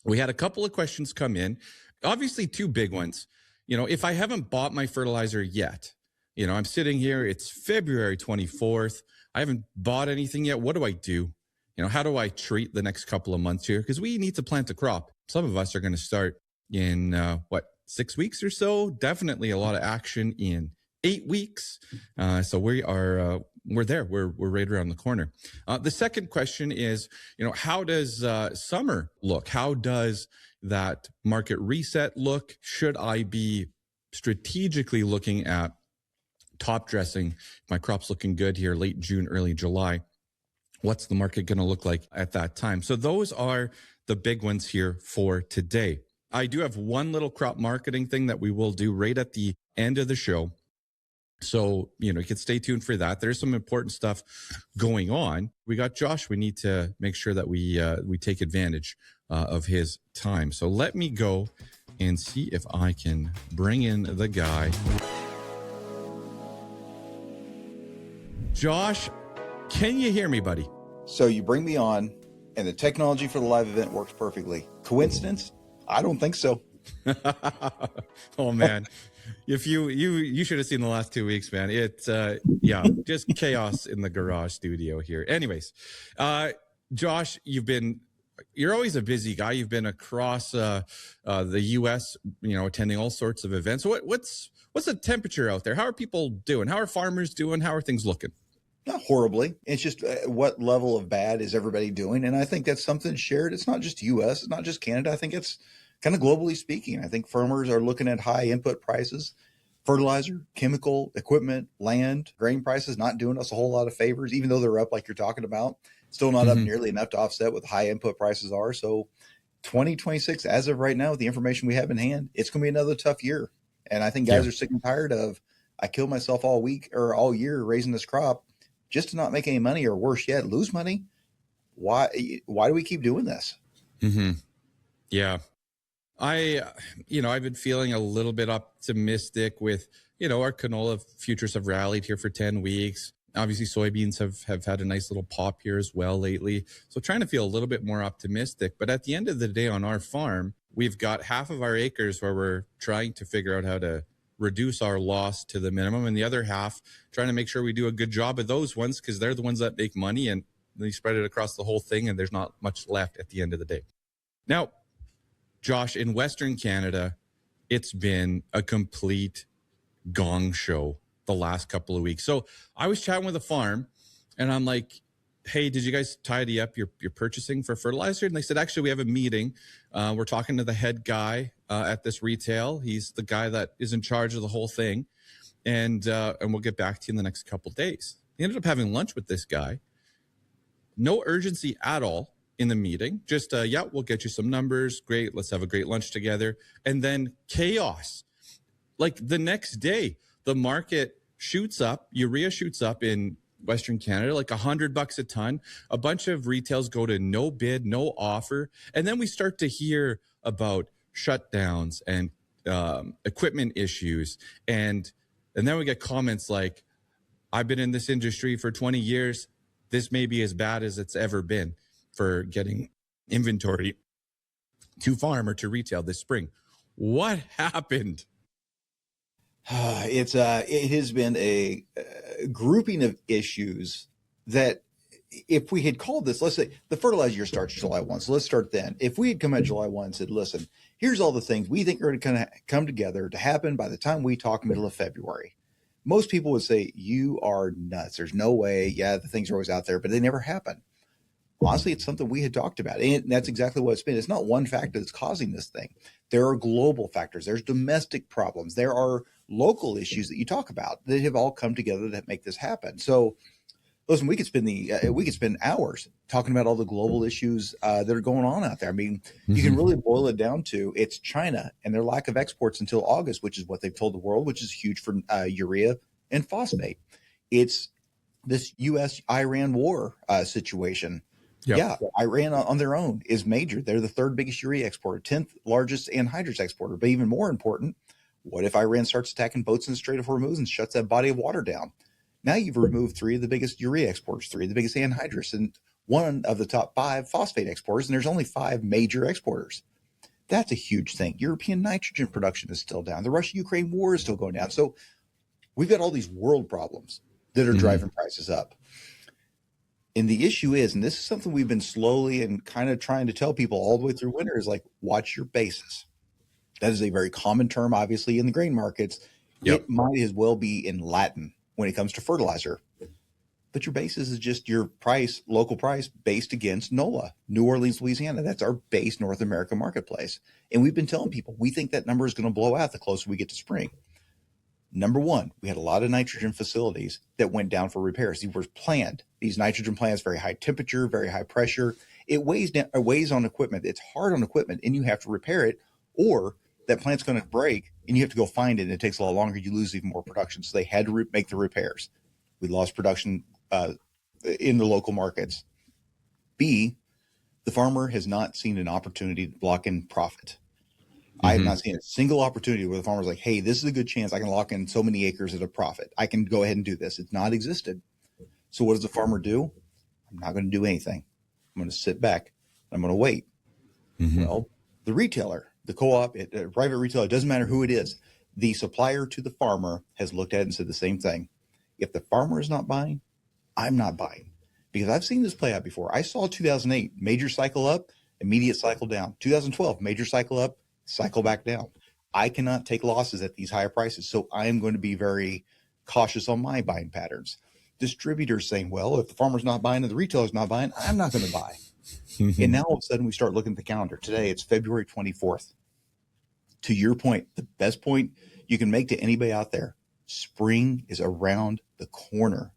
We had a couple of questions come in, obviously two big ones. If I haven't bought my fertilizer yet, I'm sitting here, it's February 24th. I haven't bought anything yet. What do I do? How do I treat the next couple of months here? Because we need to plant a crop. Some of us are going to start in 6 weeks or so. Definitely a lot of action in 8 weeks. So we're there. We're right around the corner. The second question is, how does summer look? How does that market reset look? Should I be strategically looking at top dressing? My crop's looking good here, late June, early July. What's the market going to look like at that time? So those are the big ones here for today. I do have one little crop marketing thing that we will do right at the end of the show. So, you can stay tuned for that. There's some important stuff going on. We got Josh. We need to make sure that we take advantage of his time. So let me go and see if I can bring in the guy. Josh, can you hear me, buddy? So you bring me on, and the technology for the live event works perfectly. Coincidence? I don't think so. Oh, man. If you should have seen the last 2 weeks, man. It's just chaos in the garage studio here. Anyways, Josh, you're always a busy guy. You've been across the U.S., attending all sorts of events. What's the temperature out there? How are people doing? How are farmers doing? How are things looking? Not horribly. It's just what level of bad is everybody doing? And I think that's something shared. It's not just U.S. It's not just Canada. I think it's kind of globally speaking. I think farmers are looking at high input prices, fertilizer, chemical, equipment, land, grain prices not doing us a whole lot of favors, even though they're up like you're talking about. Still not up nearly enough to offset what high input prices are. So 2026, as of right now, with the information we have in hand, it's going to be another tough year. And I think guys are sick and tired of, I killed myself all week or all year raising this crop just to not make any money, or worse yet, lose money. Why do we keep doing this? Mm-hmm. Yeah. I've been feeling a little bit optimistic with, our canola futures have rallied here for 10 weeks. Obviously, soybeans have had a nice little pop here as well lately. So trying to feel a little bit more optimistic. But at the end of the day on our farm, we've got half of our acres where we're trying to figure out how to reduce our loss to the minimum, and the other half trying to make sure we do a good job of those ones, because they're the ones that make money, and they spread it across the whole thing, and there's not much left at the end of the day. Now, Josh, in Western Canada, it's been a complete gong show the last couple of weeks. So I was chatting with a farm, and I'm like, hey, did you guys tidy up your purchasing for fertilizer? And they said, actually, we have a meeting. We're talking to the head guy at this retail. He's the guy that is in charge of the whole thing. And we'll get back to you in the next couple of days. They ended up having lunch with this guy. No urgency at all in the meeting. Just, we'll get you some numbers. Great. Let's have a great lunch together. And then chaos. Like the next day, the market shoots up. Urea shoots up in Western Canada, like $100 a ton. A bunch of retails go to no bid, no offer. And then we start to hear about shutdowns and equipment issues. And then we get comments like, I've been in this industry for 20 years. This may be as bad as it's ever been for getting inventory to farm or to retail this spring. What happened? It has been a grouping of issues that, if we had called this, let's say the fertilizer year starts July 1. So let's start then. If we had come at July 1 and said, listen, here's all the things we think are going to come together to happen by the time we talk middle of February, most people would say, you are nuts. There's no way. Yeah, the things are always out there, but they never happen. Honestly, it's something we had talked about. And that's exactly what it's been. It's not one factor that's causing this thing. There are global factors. There's domestic problems. There are local issues that you talk about that have all come together that make this happen. So listen, we could spend hours talking about all the global issues that are going on out there. I mean, you can really boil it down to, it's China and their lack of exports until August, which is what they've told the world, which is huge for urea and phosphate. It's this U.S.-Iran war situation. Yep. Yeah, Iran on their own is major. They're the third biggest urea exporter, 10th largest anhydrous exporter. But even more important, what if Iran starts attacking boats in the Strait of Hormuz and shuts that body of water down? Now you've removed three of the biggest urea exporters, three of the biggest anhydrous. And one of the top 5 phosphate exporters, and there's only 5 major exporters. That's a huge thing. European nitrogen production is still down. The Russia-Ukraine war is still going down. So we've got all these world problems that are driving prices up. And the issue is, and this is something we've been slowly and kind of trying to tell people all the way through winter, is like, watch your basis. That is a very common term, obviously, in the grain markets. Yep. It might as well be in Latin when it comes to fertilizer. But your basis is just your price, local price, based against NOLA, New Orleans, Louisiana. That's our base North America marketplace. And we've been telling people, we think that number is going to blow out the closer we get to spring. Number one, we had a lot of nitrogen facilities that went down for repairs. These were planned. These nitrogen plants, very high temperature, very high pressure. It weighs on equipment. It's hard on equipment, and you have to repair it, or that plant's going to break, and you have to go find it, and it takes a lot longer. You lose even more production. So they had to make the repairs. We lost production in the local markets. B, the farmer has not seen an opportunity to lock in profit. I have not seen a single opportunity where the farmer's like, hey, this is a good chance I can lock in so many acres at a profit. I can go ahead and do this. It's not existed. So what does the farmer do? I'm not going to do anything. I'm going to sit back. I'm going to wait. Well, the retailer, the co-op, private retailer, it doesn't matter who it is. The supplier to the farmer has looked at it and said the same thing. If the farmer is not buying, I'm not buying. Because I've seen this play out before. I saw 2008, major cycle up, immediate cycle down. 2012, major cycle up, cycle back down. I cannot take losses at these higher prices. So I am going to be very cautious on my buying patterns. Distributors saying, well, if the farmer's not buying and the retailer's not buying, I'm not going to buy. And now all of a sudden we start looking at the calendar. Today it's February 24th. To your point, the best point you can make to anybody out there, spring is around the corner.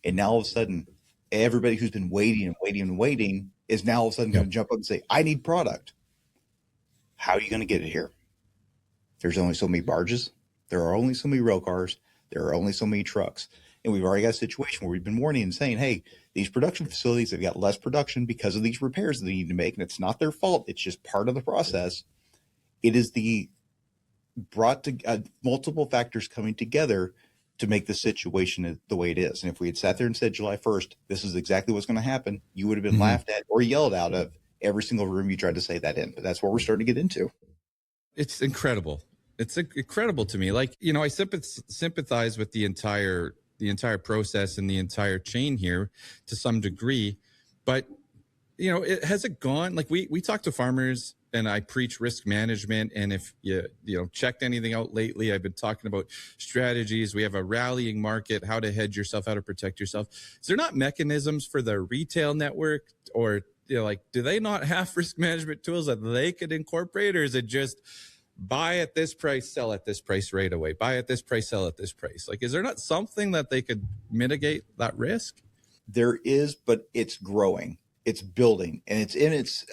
And now all of a sudden, everybody who's been waiting and waiting and waiting is now all of a sudden going to jump up and say, I need product. How are you going to get it here? There's only so many barges. There are only so many rail cars. There are only so many trucks. And we've already got a situation where we've been warning and saying, hey, these production facilities have got less production because of these repairs that they need to make. And it's not their fault. It's just part of the process. It is the brought to multiple factors coming together to make the situation the way it is. And if we had sat there and said July 1st, this is exactly what's going to happen, you would have been laughed at or yelled out of every single room you tried to say that in. But that's what we're starting to get into. It's incredible. It's incredible to me. Like, you know, I sympathize with the entire process and the entire chain here to some degree. But, you know, has it gone? Like we talk to farmers and I preach risk management. And if you checked anything out lately, I've been talking about strategies. We have a rallying market, how to hedge yourself, how to protect yourself. Is there not mechanisms for the retail network, or like, do they not have risk management tools that they could incorporate, or is it just buy at this price, sell at this price right away, buy at this price, sell at this price? Like, is there not something that they could mitigate that risk? There is, but it's growing, it's building, and it's in its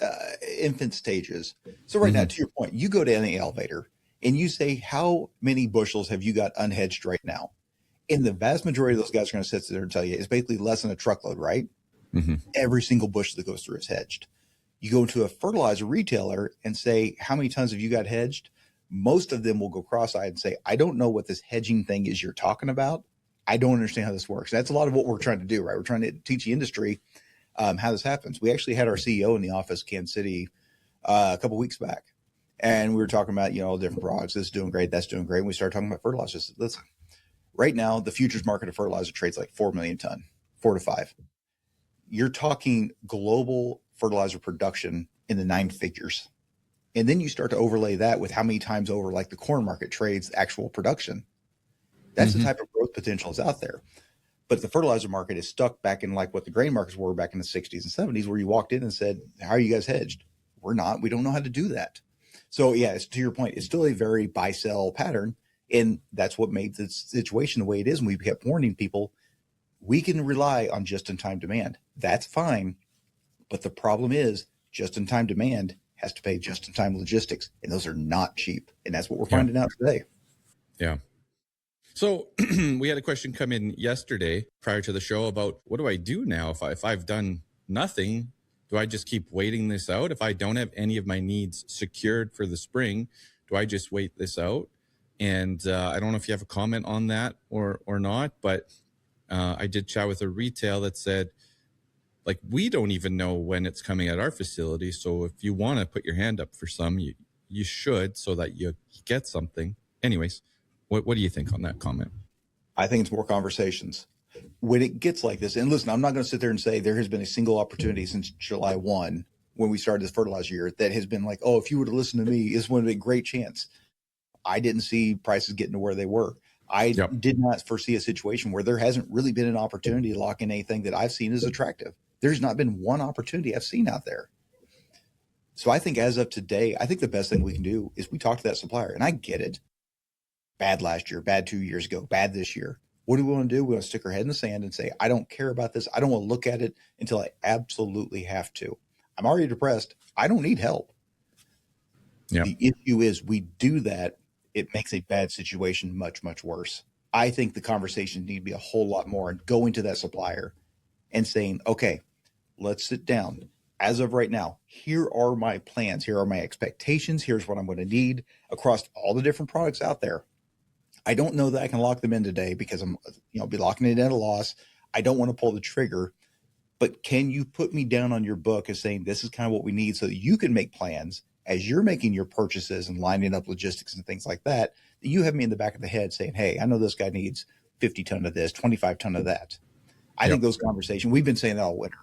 infant stages. So right now, to your point, you go to any elevator and you say, how many bushels have you got unhedged right now? And the vast majority of those guys are going to sit there and tell you it's basically less than a truckload, right? Every single bushel that goes through is hedged. You go to a fertilizer retailer and say, how many tons have you got hedged? Most of them will go cross-eyed and say, I don't know what this hedging thing is you're talking about. I don't understand how this works. And that's a lot of what we're trying to do, right? We're trying to teach the industry how this happens. We actually had our CEO in the office, Kansas City, a couple of weeks back. And we were talking about, all different products. This is doing great. That's doing great. And we started talking about fertilizers. Listen, right now, the futures market of fertilizer trades like 4 million ton, 4 to 5. You're talking global fertilizer production in the 9 figures. And then you start to overlay that with how many times over, like the corn market trades actual production. That's the type of growth potential that's out there. But the fertilizer market is stuck back in like what the grain markets were back in the 60s and 70s, where you walked in and said, how are you guys hedged? We're not. We don't know how to do that. So yeah, it's, to your point, it's still a very buy-sell pattern. And that's what made the situation the way it is. And we kept warning people, we can rely on just-in-time demand. That's fine. But the problem is just-in-time demand has to pay just-in-time logistics. And those are not cheap. And that's what we're finding out today. Yeah. So we had a question come in yesterday prior to the show about, what do I do now if I've done nothing? Do I just keep waiting this out? If I don't have any of my needs secured for the spring, do I just wait this out? And I don't know if you have a comment on that or not, but I did chat with a retail that said, Like, we don't even know when it's coming at our facility. So if you want to put your hand up for some, you should, so that you get something. Anyways, what do you think on that comment? I think it's more conversations. When it gets like this, and listen, I'm not going to sit there and say there has been a single opportunity since July 1 when we started this fertilizer year that has been like, oh, if you were to listen to me, this would have been a great chance. I didn't see prices getting to where they were. I did not foresee a situation where there hasn't really been an opportunity to lock in anything that I've seen as attractive. There's not been one opportunity I've seen out there. So I think as of today, I think the best thing we can do is we talk to that supplier. And I get it. Bad last year, bad 2 years ago, bad this year. What do we want to do? We want to stick our head in the sand and say, I don't care about this. I don't want to look at it until I absolutely have to. I'm already depressed. I don't need help. Yeah. The issue is we do that, it makes a bad situation much, much worse. I think the conversation need to be a whole lot more and going to that supplier and saying, okay, let's sit down. As of right now, here are my plans. Here are my expectations. Here's what I'm going to need across all the different products out there. I don't know that I can lock them in today because I'm, be locking it at a loss. I don't want to pull the trigger, but can you put me down on your book as saying this is kind of what we need so that you can make plans as you're making your purchases and lining up logistics and things like that, that you have me in the back of the head saying, hey, I know this guy needs 50 ton of this, 25 ton of that. I think those conversations, we've been saying that all winter.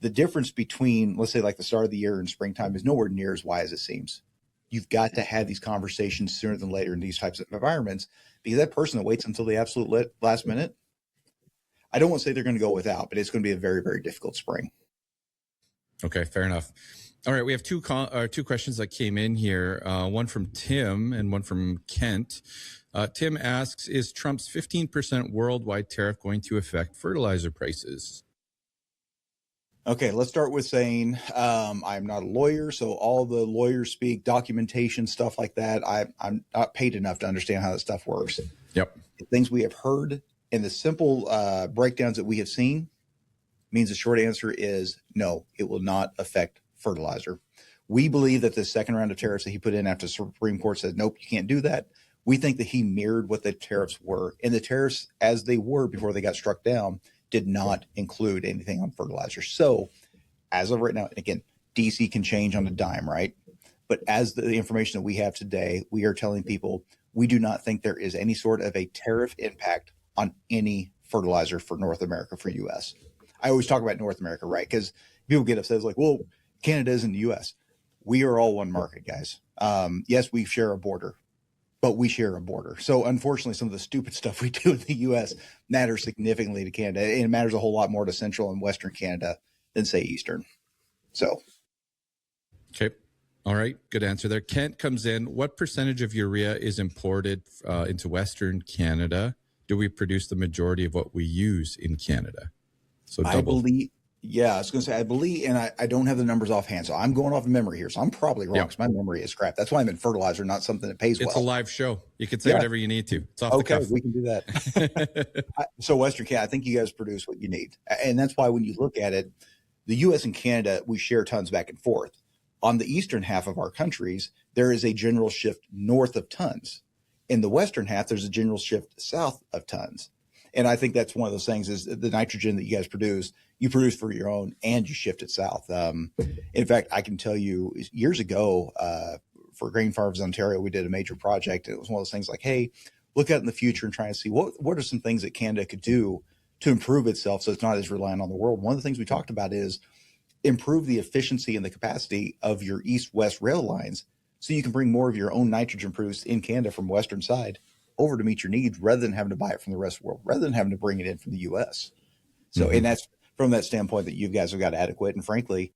The difference between, let's say, like the start of the year and springtime is nowhere near as wide as it seems. You've got to have these conversations sooner than later in these types of environments, because that person that waits until the absolute last minute, I don't want to say they're going to go without, but it's going to be a very, very difficult spring. Okay, fair enough. All right, we have two questions that came in here, one from Tim and one from Kent. Tim asks, is Trump's 15% worldwide tariff going to affect fertilizer prices? Okay, let's start with saying I'm not a lawyer, so all the lawyers speak, documentation, stuff like that. I'm not paid enough to understand how that stuff works. Yep. The things we have heard and the simple breakdowns that we have seen means the short answer is no, it will not affect fertilizer. We believe that the second round of tariffs that he put in after the Supreme Court said, nope, you can't do that. We think that he mirrored what the tariffs were. And the tariffs, as they were before they got struck down, did not include anything on fertilizer. So as of right now, again, DC can change on a dime, right? But as the information that we have today, we are telling people we do not think there is any sort of a tariff impact on any fertilizer for North America, for U.S. I always talk about North America, right? Because people get upset. It's like, well, Canada is in the U.S. We are all one market, guys. Yes, we share a border, but we share a border. So unfortunately, some of the stupid stuff we do in the U.S. matters significantly to Canada. And it matters a whole lot more to Central and Western Canada than, say, Eastern. So. Okay. All right. Good answer there. Kent comes in. What percentage of urea is imported into Western Canada? Do we produce the majority of what we use in Canada? So double. I believe, yeah, I was going to say, I believe, and I don't have the numbers offhand, so I'm going off of memory here. So I'm probably wrong because my memory is crap. That's why I'm in fertilizer, not something that pays well. It's a live show. You can say whatever you need to. It's off the cuff. Okay, we can do that. So Western Canada, I think you guys produce what you need. And that's why when you look at it, the U.S. and Canada, we share tons back and forth. On the eastern half of our countries, there is a general shift north of tons. In the western half, there's a general shift south of tons. And I think that's one of those things is the nitrogen that you guys produce, you produce for your own and you shift it south. In fact, I can tell you years ago for Grain Farms Ontario, we did a major project. It was one of those things like, hey, look out in the future and try and see what are some things that Canada could do to improve itself so it's not as reliant on the world. One of the things we talked about is improve the efficiency and the capacity of your east-west rail lines so you can bring more of your own nitrogen produced in Canada from western side over to meet your needs rather than having to buy it from the rest of the world, rather than having to bring it in from the U.S. So, and that's from that standpoint that you guys have got adequate. And frankly,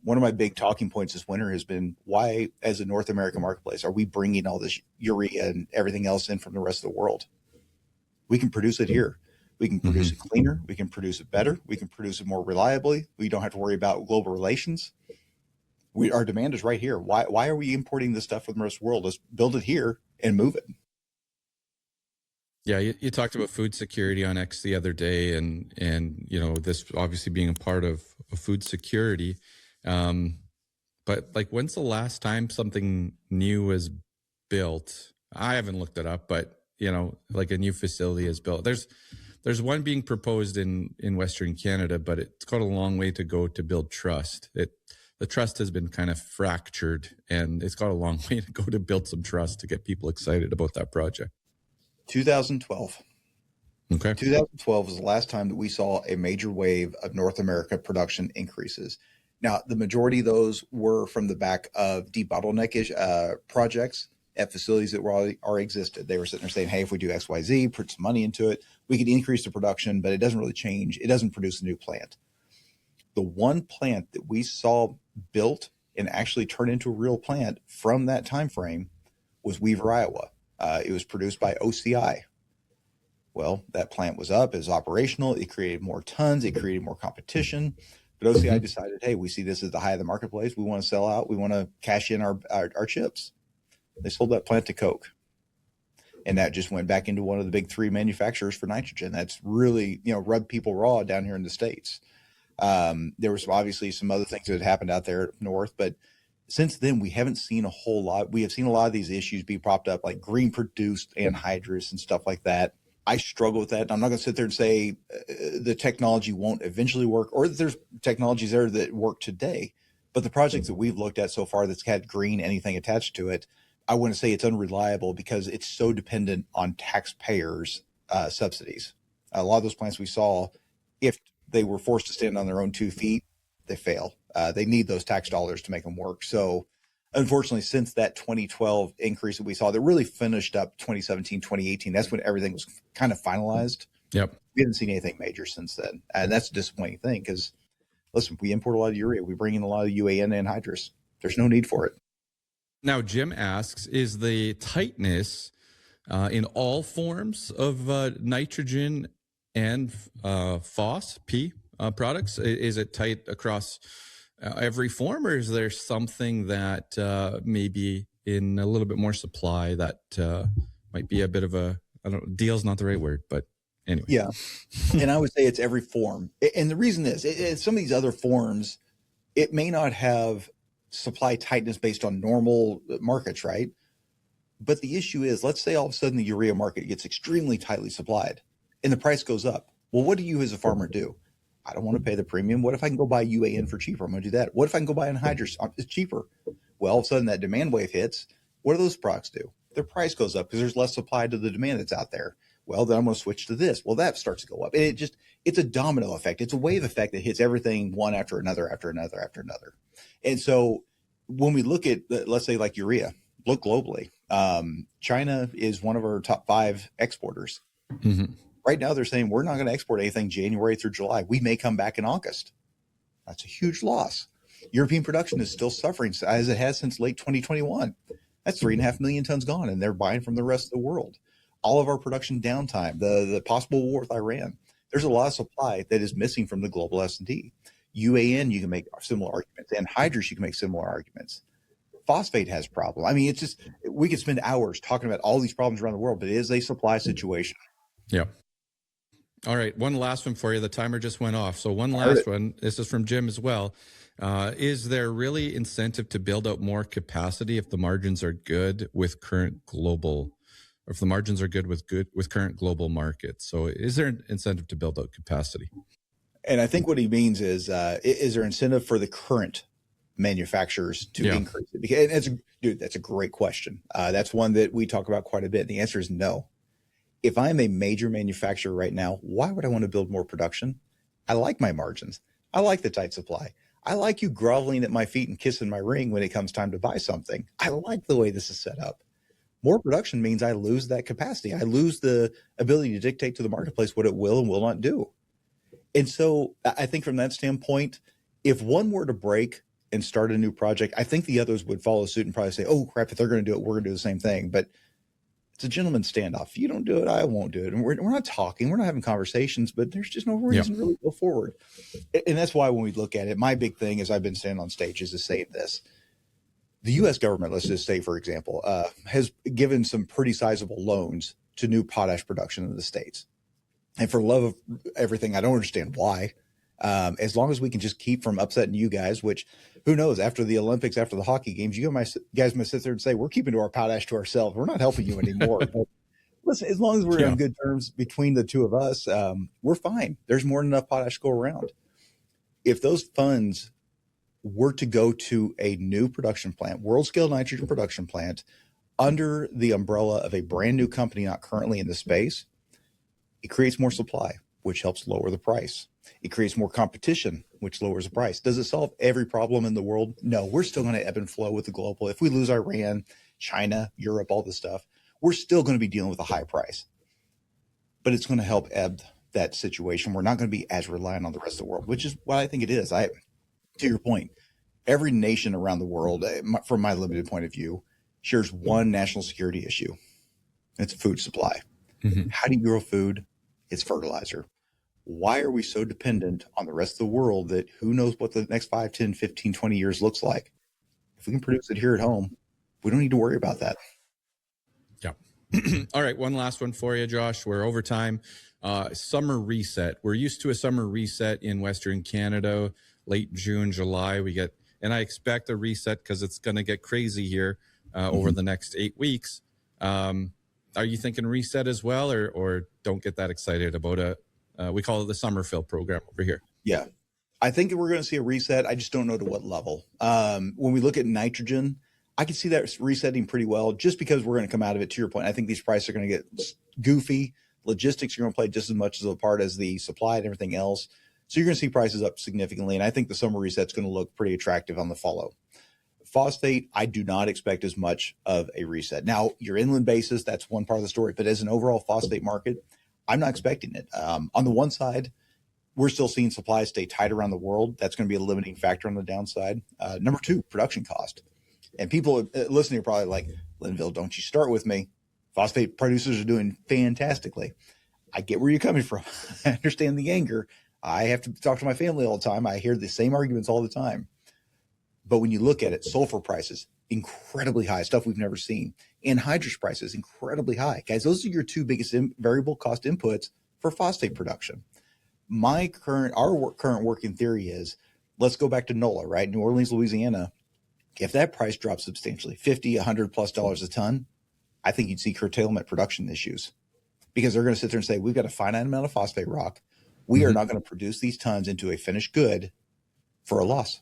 one of my big talking points this winter has been why, as a North American marketplace, are we bringing all this urea and everything else in from the rest of the world? We can produce it here. We can produce it cleaner. We can produce it better. We can produce it more reliably. We don't have to worry about global relations. Our demand is right here. Why are we importing this stuff from the rest of the world? Let's build it here and move it. Yeah, you talked about food security on X the other day, and this obviously being a part of food security. But like, when's the last time something new was built? I haven't looked it up, but like a new facility is built. There's one being proposed in Western Canada, but it's got a long way to go to build trust. The trust has been kind of fractured, and it's got a long way to go to build some trust to get people excited about that project. 2012. Okay. 2012 was the last time that we saw a major wave of North America production increases. Now, the majority of those were from the back of debottleneck projects at facilities that were already existed. They were sitting there saying, hey, if we do X, Y, Z, put some money into it, we could increase the production, but it doesn't really change. It doesn't produce a new plant. The one plant that we saw built and actually turn into a real plant from that time frame was Weaver, Iowa. It was produced by OCI. Well, that plant was up, it was operational, it created more tons, it created more competition. But OCI decided, hey, we see this as the high of the marketplace. We want to sell out. We want to cash in our chips. They sold that plant to Coke. And that just went back into one of the big three manufacturers for nitrogen. That's really, rubbed people raw down here in the States. There was obviously some other things that had happened out there north, but since then we haven't seen a whole lot. We have seen a lot of these issues be propped up, like green produced anhydrous and stuff like that. I struggle with that. I'm not going to sit there and say the technology won't eventually work, or that there's technologies there that work today. But the projects that we've looked at so far that's had green anything attached to it, I want to say it's unreliable because it's so dependent on taxpayers' subsidies. A lot of those plants we saw, if they were forced to stand on their own 2 feet, they fail. They need those tax dollars to make them work. So unfortunately, since that 2012 increase that we saw that really finished up 2017, 2018, that's when everything was kind of finalized. Yep. We haven't seen anything major since then. And that's a disappointing thing because, listen, we import a lot of urea. We bring in a lot of UAN and anhydrous. There's no need for it. Now, Jim asks, is the tightness in all forms of nitrogen and P products? Is it tight across every form, or is there something that maybe in a little bit more supply that might be a bit of deal's not the right word, but anyway. Yeah. And I would say it's every form. And the reason is some of these other forms, it may not have supply tightness based on normal markets, right? But the issue is, let's say all of a sudden the urea market gets extremely tightly supplied and the price goes up. Well, what do you as a farmer do? I don't want to pay the premium. What if I can go buy UAN for cheaper? I'm going to do that. What if I can go buy anhydrous? It's cheaper. Well, all of a sudden that demand wave hits. What do those products do? Their price goes up because there's less supply to the demand that's out there. Well, then I'm going to switch to this. Well, that starts to go up. And it's a domino effect. It's a wave effect that hits everything one after another, after another, after another. And so when we look at, let's say like urea, look globally, China is one of our top 5 exporters. Mm-hmm. Right now, they're saying we're not going to export anything January through July. We may come back in August. That's a huge loss. European production is still suffering as it has since late 2021. That's 3.5 million tons gone, and they're buying from the rest of the world. All of our production downtime, the possible war with Iran, there's a lot of supply that is missing from the global S&D. UAN, you can make similar arguments. Anhydrous, you can make similar arguments. Phosphate has a problem. I mean, it's just, we could spend hours talking about all these problems around the world, but it is a supply situation. Yeah. All right. One last one for you. The timer just went off. So one last one. This is from Jim as well. Is there really incentive to build out more capacity if the margins are good with current global, or if the margins are good with current global markets? So is there an incentive to build out capacity? And I think what he means is there incentive for the current manufacturers to increase it? Because that's a great question. That's one that we talk about quite a bit. The answer is no. If I'm a major manufacturer right now, why would I want to build more production? I like my margins. I like the tight supply. I like you groveling at my feet and kissing my ring when it comes time to buy something. I like the way this is set up. More production means I lose that capacity. I lose the ability to dictate to the marketplace what it will and will not do. And so I think from that standpoint, if one were to break and start a new project, I think the others would follow suit and probably say, oh, crap, if they're going to do it, we're going to do the same thing. But it's a gentleman's standoff. If you don't do it, I won't do it. And we're not talking, we're not having conversations, but there's just no reason to really go forward. And that's why when we look at it, my big thing is I've been standing on stages is saying this. The U.S. government, let's just say, for example, has given some pretty sizable loans to new potash production in the States. And for love of everything, I don't understand why. As long as we can just keep from upsetting you guys, which who knows, after the Olympics, after the hockey games, you guys might sit there and say, we're keeping our potash to ourselves. We're not helping you anymore. But Listen, as long as we're Yeah. on good terms between the two of us, we're fine. There's more than enough potash to go around. If those funds were to go to a new production plant, world scale nitrogen production plant, under the umbrella of a brand new company not currently in the space, it creates more supply, which helps lower the price. It creates more competition, which lowers the price. Does it solve every problem in the world? No, we're still going to ebb and flow with the global. If we lose Iran, China, Europe, all this stuff, we're still going to be dealing with a high price. But it's going to help ebb that situation. We're not going to be as reliant on the rest of the world, which is what I think it is. To your point, every nation around the world, from my limited point of view, shares one national security issue. It's food supply. Mm-hmm. How do you grow food? It's fertilizer. Why are we so dependent on the rest of the world that who knows what the next 5, 10, 15, 20 years looks like? If we can produce it here at home, we don't need to worry about that. Yeah. All right. One last one for you, Josh. We're over time. Summer reset. We're used to a summer reset in Western Canada, late June, July. And I expect a reset because it's going to get crazy here over the next 8 weeks. Are you thinking reset as well, or don't get that excited about we call it the summer fill program over here? Yeah. I think we're going to see a reset. I just don't know to what level. When we look at nitrogen, I can see that resetting pretty well just because we're going to come out of it. To your point, I think these prices are going to get goofy. Logistics are going to play just as much as a part as the supply and everything else. So you're going to see prices up significantly. And I think the summer reset's going to look pretty attractive on the follow. Phosphate, I do not expect as much of a reset. Now, your inland basis, that's one part of the story. But as an overall phosphate market, I'm not expecting it. On the one side, we're still seeing supplies stay tight around the world. That's going to be a limiting factor on the downside. Number two, production cost. And people listening are probably like, Linville, don't you start with me. Phosphate producers are doing fantastically. I get where you're coming from. I understand the anger. I have to talk to my family all the time. I hear the same arguments all the time. But when you look at it, sulfur prices, incredibly high, stuff we've never seen. Anhydrous prices, incredibly high. Guys, those are your two biggest variable cost inputs for phosphate production. Our current working theory is, let's go back to NOLA, right? New Orleans, Louisiana. If that price drops substantially, $50, $100+ a ton, I think you'd see curtailment production issues because they're going to sit there and say, we've got a finite amount of phosphate rock. We are not going to produce these tons into a finished good for a loss.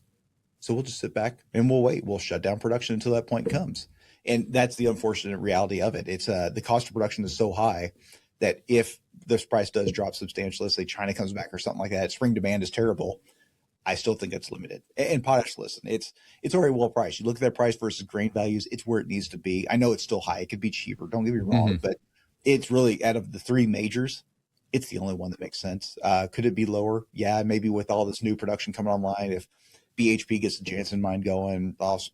So we'll just sit back and we'll wait. We'll shut down production until that point comes. And that's the unfortunate reality of it. It's the cost of production is so high that if this price does drop substantially, let's say China comes back or something like that, spring demand is terrible. I still think it's limited. And potash, listen, it's already well priced. You look at that price versus grain values, it's where it needs to be. I know it's still high. It could be cheaper. Don't get me wrong, but it's really, out of the three majors, it's the only one that makes sense. Could it be lower? Yeah, maybe with all this new production coming online, if BHP gets the Jansen mine going, Laos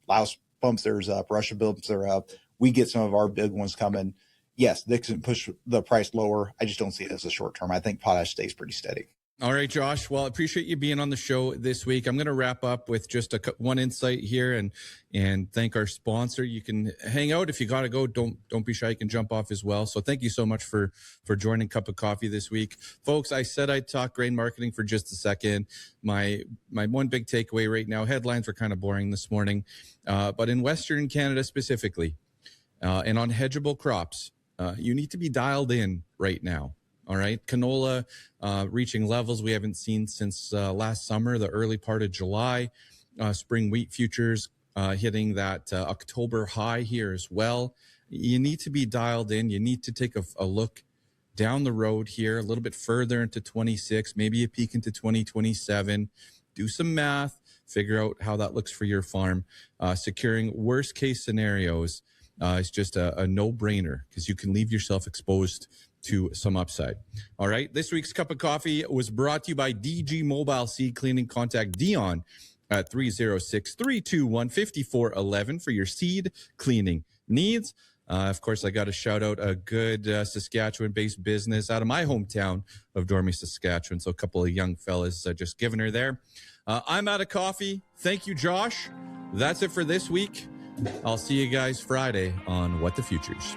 bumps theirs up, Russia bumps theirs up, we get some of our big ones coming. Yes, they can push the price lower. I just don't see it as a short term. I think potash stays pretty steady. All right, Josh. Well, I appreciate you being on the show this week. I'm going to wrap up with just one insight here and thank our sponsor. You can hang out if you got to go. Don't be shy. You can jump off as well. So thank you so much for joining Cup of Coffee this week. Folks, I said I'd talk grain marketing for just a second. My one big takeaway right now, headlines were kind of boring this morning, but in Western Canada specifically, and on hedgeable crops, you need to be dialed in right now. All right. Canola reaching levels we haven't seen since last summer, the early part of July. Spring wheat futures hitting that October high here as well. You need to be dialed in. You need to take a look down the road here, a little bit further into 26, maybe a peek into 2027. Do some math, figure out how that looks for your farm. Securing worst case scenarios is just a no-brainer because you can leave yourself exposed to some upside. All right. This week's Cup of Coffee was brought to you by DG Mobile Seed Cleaning. Contact Dion at 306-321-5411 for your seed cleaning needs. Of course, I got to shout out a good Saskatchewan-based business out of my hometown of Dormy, Saskatchewan. So a couple of young fellas just giving her there. I'm out of coffee. Thank you, Josh. That's it for this week. I'll see you guys Friday on What the Futures.